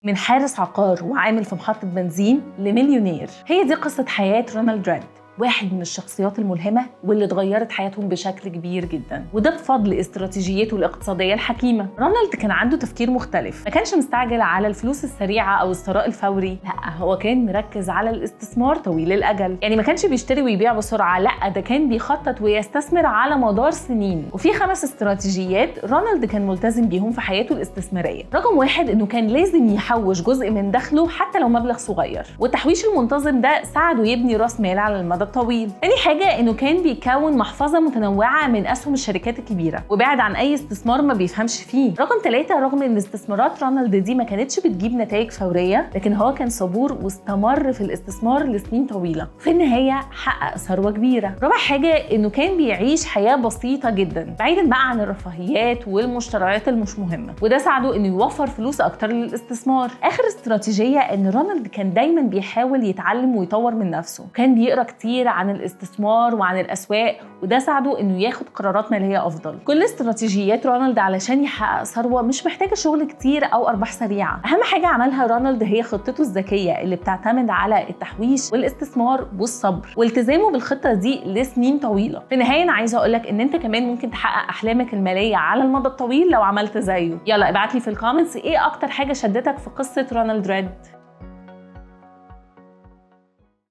من حارس عقار وعامل في محطة بنزين لمليونير. هي دي قصة حياة رونالد ريد، واحد من الشخصيات الملهمة واللي اتغيرت حياتهم بشكل كبير جدا، وده بفضل استراتيجيته الاقتصادية الحكيمة. رونالد كان عنده تفكير مختلف، ما كانش مستعجل على الفلوس السريعة أو الثراء الفوري، لا هو كان مركز على الاستثمار طويل الأجل. يعني ما كانش بيشتري ويبيع بسرعة، لا ده كان بيخطط ويستثمر على مدار سنين. وفي 5 استراتيجيات رونالد كان ملتزم بيهم في حياته الاستثمارية. رقم 1 إنه كان لازم يحوش جزء من دخله حتى لو مبلغ صغير، والتحويش المنتظم ده ساعده يبني راس مال على المدى الطويل. تاني حاجة إنه كان بيكون محفظة متنوعة من أسهم الشركات الكبيرة وبعد عن أي استثمار ما بيفهمش فيه. رقم 3 رغم إن استثمارات رونالد دي ما كانتش بتجيب نتائج فورية، لكن هو كان صبور واستمر في الاستثمار لسنين طويلة، في النهاية حقق ثروة كبيرة. رابع حاجة إنه كان بيعيش حياة بسيطة جدا بعيدا بقى عن الرفاهيات والمشتريات المش مهمة، وده ساعده إنه يوفر فلوس أكتر للاستثمار. آخر استراتيجية إن رونالد كان دايما بيحاول يتعلم ويطور من نفسه، كان بيقرأ كتير عن الاستثمار وعن الأسواق، وده ساعده إنه ياخد قرارات مالية أفضل. كل استراتيجيات رونالد علشان يحقق ثروة مش محتاجة شغل كتير أو أرباح سريعة. أهم حاجة عملها رونالد هي خطته الذكية اللي بتعتمد على التحويش والاستثمار والصبر والتزامه بالخطة دي لسنين طويلة. في النهاية أنا عايزة أقولك إن أنت كمان ممكن تحقق أحلامك المالية على المدى الطويل لو عملت زيه. يلا ابعتلي في الكومنتس إيه أكتر حاجة شدتك في قصة رونالد ريد.